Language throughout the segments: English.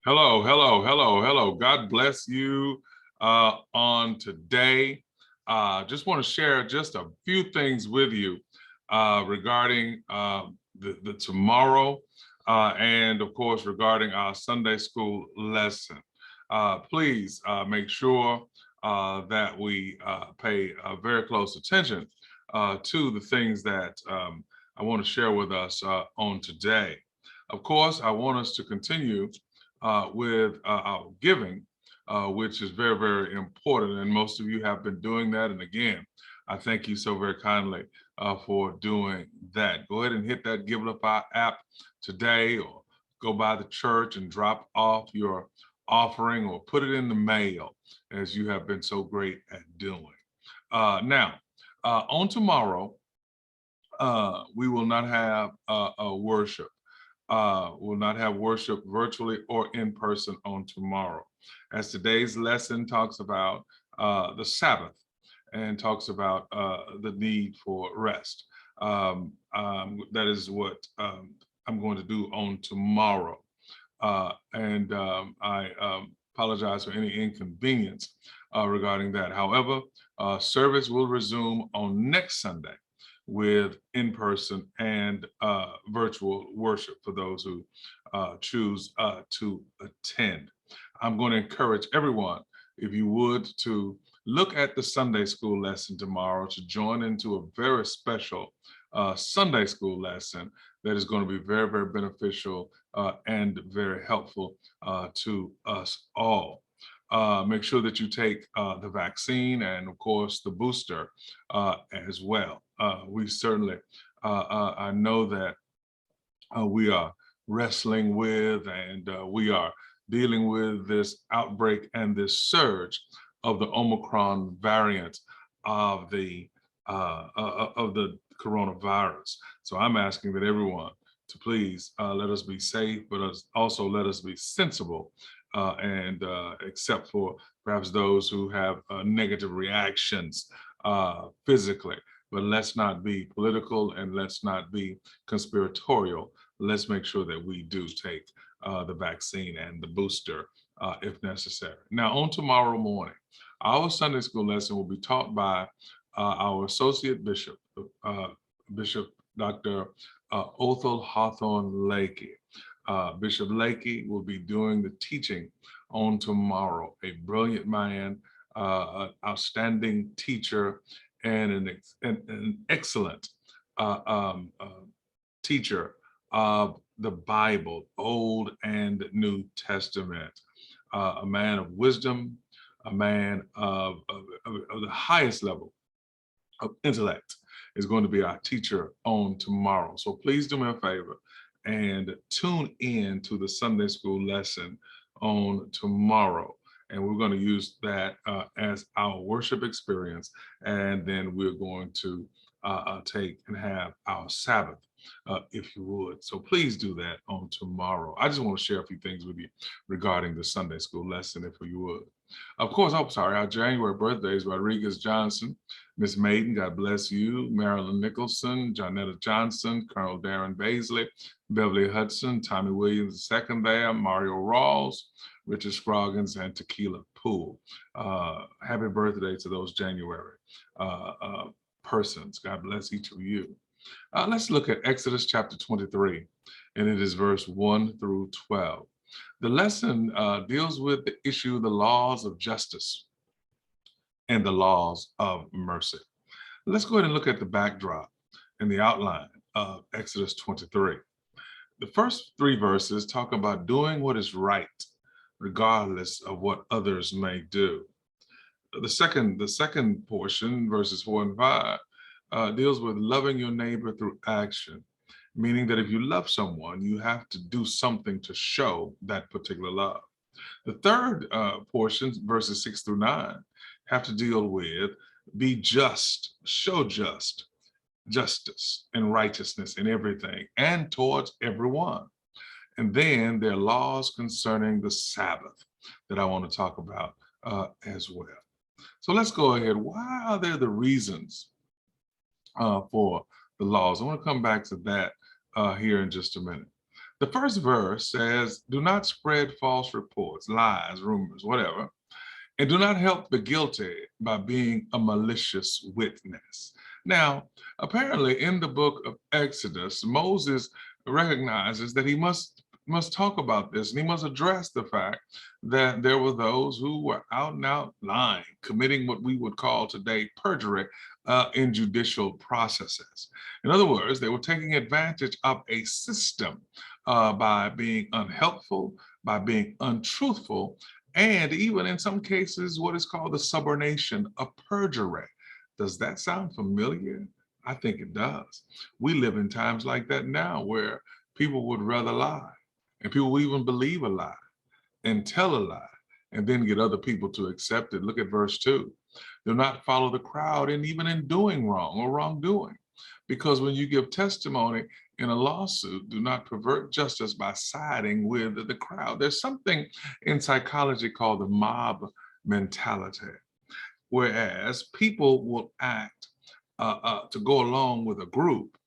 Hello, hello, hello, hello. God bless you on today. Just want to share just a few things with you regarding the tomorrow and of course regarding our Sunday school lesson. Please make sure that we pay very close attention to the things that I want to share with us on today. Of course, I want us to continue with our giving, which is very, very important. And most of you have been doing that. And again, I thank you so very kindly for doing that. Go ahead and hit that Givelify app today, or go by the church and drop off your offering or put it in the mail, as you have been so great at doing. Now, on tomorrow, we will not have a worship. Will not have worship virtually or in person on tomorrow, as today's lesson talks about the Sabbath and talks about the need for rest. That is what I'm going to do on tomorrow. I apologize for any inconvenience regarding that. However, service will resume on next Sunday with in-person and virtual worship for those who choose to attend. I'm going to encourage everyone, if you would, to look at the Sunday school lesson tomorrow, to join into a very special Sunday school lesson that is going to be very, very beneficial and very helpful to us all. Make sure that you take the vaccine and, of course, the booster as well. We certainly, I know that we are wrestling with and we are dealing with this outbreak and this surge of the Omicron variant of the coronavirus. So I'm asking that everyone to please let us be safe, but also let us be sensible. Except for perhaps those who have negative reactions physically. But let's not be political and let's not be conspiratorial. Let's make sure that we do take the vaccine and the booster if necessary. Now, on tomorrow morning, our Sunday school lesson will be taught by our Associate Bishop, Bishop Dr. Othel Hawthorne Lakey. Bishop Lakey will be doing the teaching on tomorrow. A brilliant man, an outstanding teacher, and an excellent teacher of the Bible, Old and New Testament. A man of wisdom, a man of the highest level of intellect is going to be our teacher on tomorrow. So please do me a favor and tune in to the Sunday school lesson on tomorrow. And we're going to use that as our worship experience. And then we're going to take and have our Sabbath, if you would. So please do that on tomorrow. I just want to share a few things with you regarding the Sunday school lesson, if you would. Of course, our January birthdays: Rodriguez Johnson, Miss Maiden, God bless you, Marilyn Nicholson, Jonetta Johnson, Colonel Darren Baisley, Beverly Hudson, Tommy Williams II there, Mario Rawls, Richard Scroggins, and Tequila Poole. Happy birthday to those January persons. God bless each of you. Let's look at Exodus chapter 23, and it is verse 1 through 12. The lesson deals with the issue of the laws of justice and the laws of mercy. Let's go ahead and look at the backdrop and the outline of Exodus 23. The first 3 verses talk about doing what is right, regardless of what others may do. The second portion, verses 4 and 5, deals with loving your neighbor through action, meaning that if you love someone, you have to do something to show that particular love. The third portion, verses 6 through 9, have to deal with be just, show justice and righteousness in everything and towards everyone. And then there are laws concerning the Sabbath that I want to talk about as well. So let's go ahead. Why are there the reasons for the laws? I want to come back to that here in just a minute. The first verse says, do not spread false reports, lies, rumors, whatever, and do not help the guilty by being a malicious witness. Now, apparently in the book of Exodus, Moses recognizes that he must talk about this, and he must address the fact that there were those who were out and out lying, committing what we would call today perjury in judicial processes. In other words, they were taking advantage of a system by being unhelpful, by being untruthful, and even in some cases, what is called the subornation of perjury. Does that sound familiar? I think it does. We live in times like that now where people would rather lie, and people will even believe a lie and tell a lie and then get other people to accept it. Look at verse 2. Do not follow the crowd and even in doing wrong or wrongdoing. Because when you give testimony in a lawsuit, do not pervert justice by siding with the crowd. There's something in psychology called the mob mentality, whereas people will act to go along with a group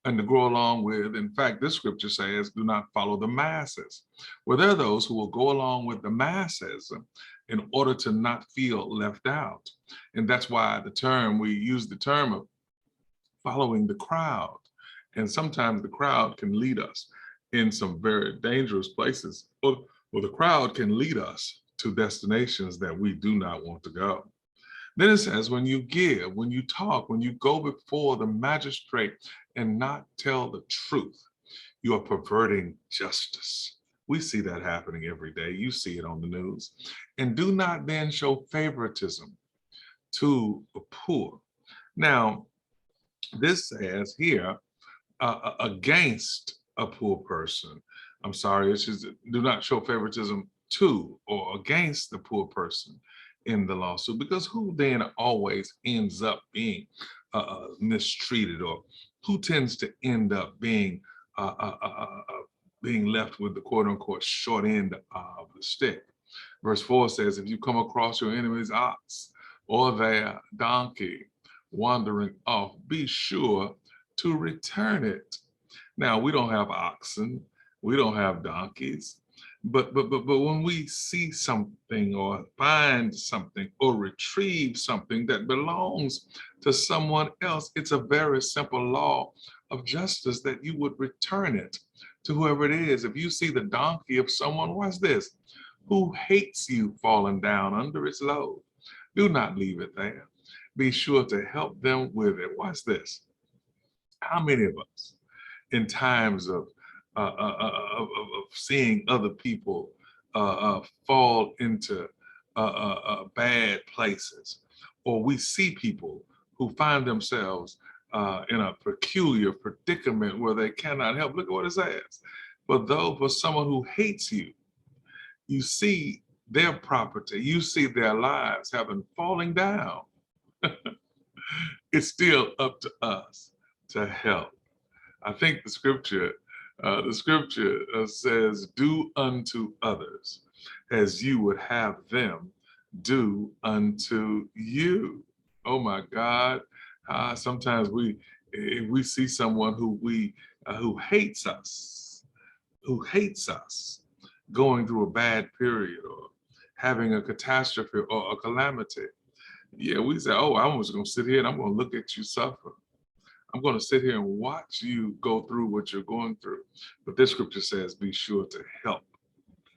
and to go along with, in fact, this scripture says, do not follow the masses. Well, there are those who will go along with the masses in order to not feel left out. And that's why we use the term of following the crowd. And sometimes the crowd can lead us in some very dangerous places, or the crowd can lead us to destinations that we do not want to go. Then it says, when you give, when you talk, when you go before the magistrate and not tell the truth, you are perverting justice. We see that happening every day. You see it on the news. And do not then show favoritism to the poor. Now, this says here, against a poor person. I'm sorry, it says do not show favoritism to or against the poor person in the lawsuit, because who then always ends up being mistreated, or who tends to end up being left with the quote unquote short end of the stick. Verse 4 says, if you come across your enemy's ox or their donkey wandering off, be sure to return it. Now, we don't have oxen, we don't have donkeys, but when we see something or find something or retrieve something that belongs to someone else, it's a very simple law of justice that you would return it to whoever it is. If you see the donkey of someone, watch this, who hates you falling down under its load, do not leave it there. Be sure to help them with it. Watch this. How many of us, in times of seeing other people fall into bad places, or we see people who find themselves in a peculiar predicament where they cannot help? Look at what it says. But though for someone who hates you, you see their property, you see their lives having falling down, it's still up to us to help. I think the scripture says, do unto others as you would have them do unto you. Oh my God. Sometimes we see someone who hates us, going through a bad period or having a catastrophe or a calamity. Yeah, we say, oh, I'm just going to sit here and I'm going to look at you suffer. I'm going to sit here and watch you go through what you're going through. But this scripture says, be sure to help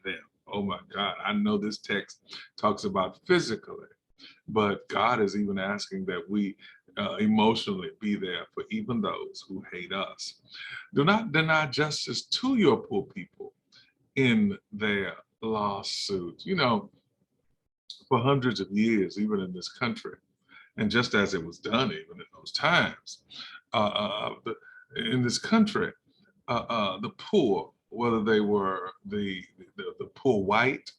them. Oh my God, I know this text talks about physically, but God is even asking that we emotionally be there for even those who hate us. Do not deny justice to your poor people in their lawsuits. You know, for hundreds of years, even in this country, and just as it was done even in those times, in this country, the poor, whether they were the poor white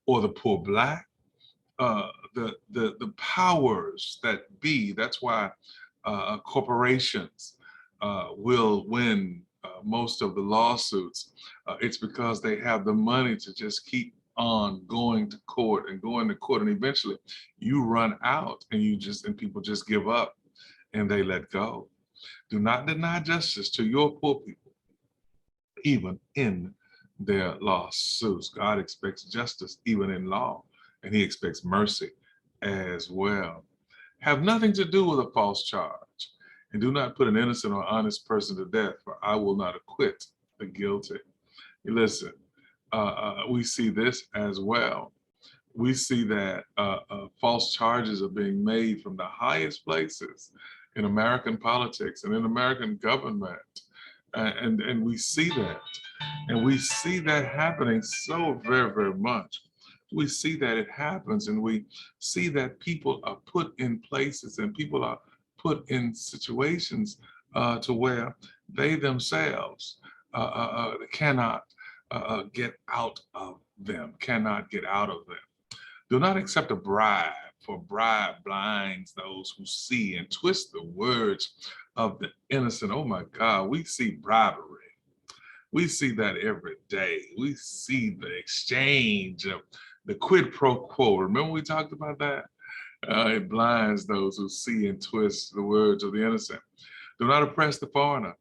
or the poor black, the powers that be, that's why corporations will win most of the lawsuits. It's because they have the money to just keep on going to court and going to court, and eventually you run out and people just give up and they let go. Do not deny justice to your poor people even in their lawsuits. God expects justice even in law, and he expects mercy as well. Have nothing to do with a false charge, and do not put an innocent or honest person to death, for I will not acquit the guilty. Listen, we see this as well. We see that false charges are being made from the highest places in American politics and in American government. And we see that. And we see that happening so very, very much. We see that it happens, and we see that people are put in places and people are put in situations to where they themselves cannot get out of them, cannot get out of them. Do not accept a bribe, for bribe blinds those who see and twist the words of the innocent. Oh my God, we see bribery. We see that every day. We see the exchange of the quid pro quo. Remember we talked about that? It blinds those who see and twist the words of the innocent. Do not oppress the foreigner.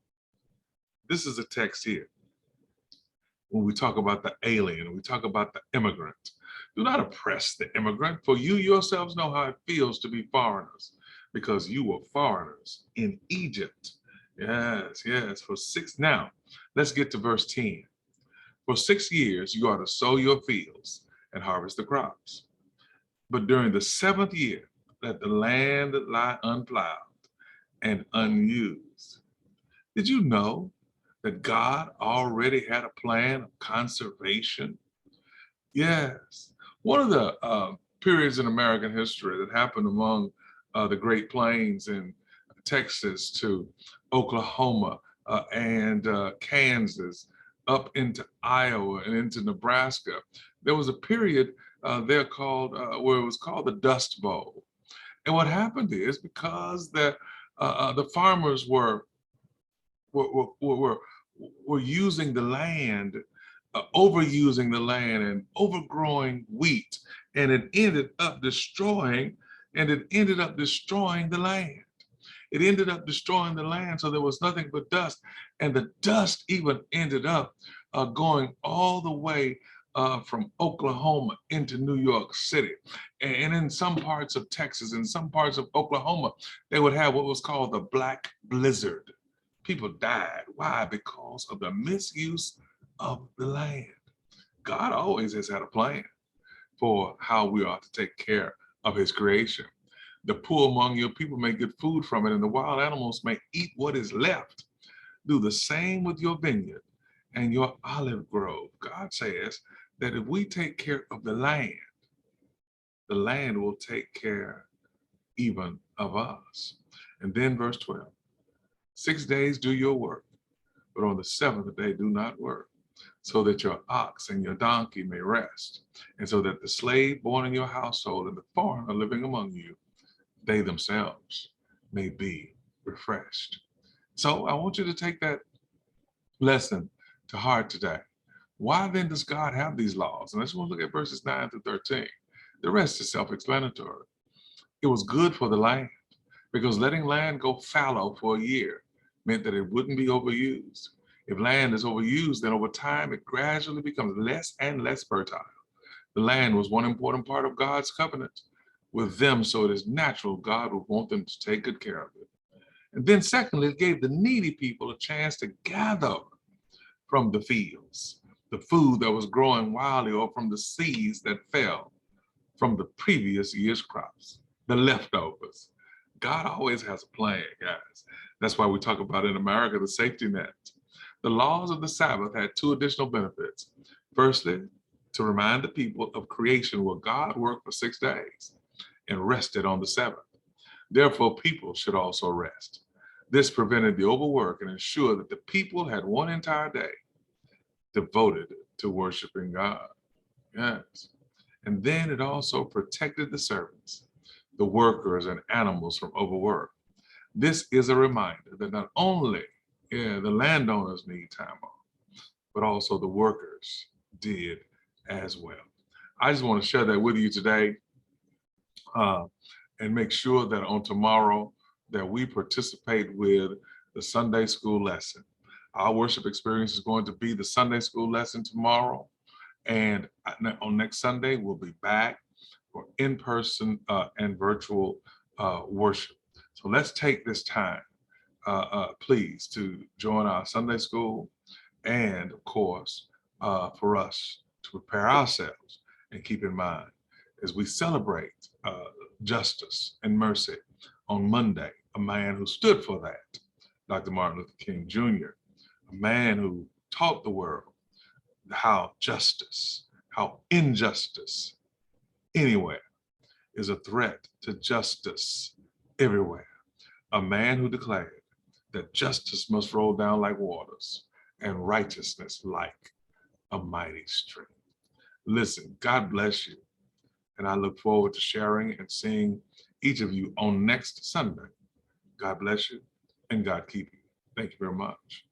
This is a text here. When we talk about the alien, we talk about the immigrant. Do not oppress the immigrant, for you yourselves know how it feels to be foreigners, because you were foreigners in Egypt. Yes, yes. Now, let's get to verse 10. For 6 years you are to sow your fields and harvest the crops. But during the 7th year, let the land lie unplowed and unused. Did you know that God already had a plan of conservation? Yes. One of the periods in American history that happened among the Great Plains in Texas to Oklahoma and Kansas, up into Iowa and into Nebraska, there was a period there called where it was called the Dust Bowl. And what happened is, because the farmers were using the land, overusing the land and overgrowing wheat, and it ended up destroying the land. It ended up destroying the land, so there was nothing but dust. And the dust even ended up going all the way from Oklahoma into New York City. And in some parts of Texas, in some parts of Oklahoma, they would have what was called the Black Blizzard. People died. Why? Because of the misuse of the land. God always has had a plan for how we ought to take care of his creation. The poor among your people may get food from it, and the wild animals may eat what is left. Do the same with your vineyard and your olive grove. God says that if we take care of the land will take care even of us. And then verse 12, 6 days do your work, but on the 7th day do not work, so that your ox and your donkey may rest, and so that the slave born in your household and the foreigner living among you, they themselves may be refreshed. So I want you to take that lesson to heart today. Why then does God have these laws? And let's look at verses 9 through 13. The rest is self-explanatory. It was good for the land, because letting land go fallow for a year meant that it wouldn't be overused. If land is overused, then over time it gradually becomes less and less fertile. The land was one important part of God's covenant with them, so it is natural God would want them to take good care of it. And then secondly, it gave the needy people a chance to gather from the fields the food that was growing wildly, or from the seeds that fell from the previous year's crops, the leftovers. God always has a plan, guys. That's why we talk about in America the safety net. The laws of the Sabbath had 2 additional benefits. Firstly, to remind the people of creation, where God worked for 6 days and rested on the 7th. Therefore, people should also rest. This prevented the overwork and ensured that the people had one entire day devoted to worshiping God. Yes. And then it also protected the servants, the workers and animals from overwork. This is a reminder that not only the landowners need time off, but also the workers did as well. I just want to share that with you today, and make sure that on tomorrow that we participate with the Sunday school lesson. Our worship experience is going to be the Sunday school lesson tomorrow. And on next Sunday, we'll be back for in-person and virtual worship. So let's take this time, please, to join our Sunday school, and of course, for us to prepare ourselves and keep in mind as we celebrate justice and mercy on Monday, a man who stood for that, Dr. Martin Luther King Jr., a man who taught the world how justice, how injustice anywhere is a threat to justice everywhere. A man who declared that justice must roll down like waters and righteousness like a mighty stream. Listen, God bless you. And I look forward to sharing and seeing each of you on next Sunday. God bless you and God keep you. Thank you very much.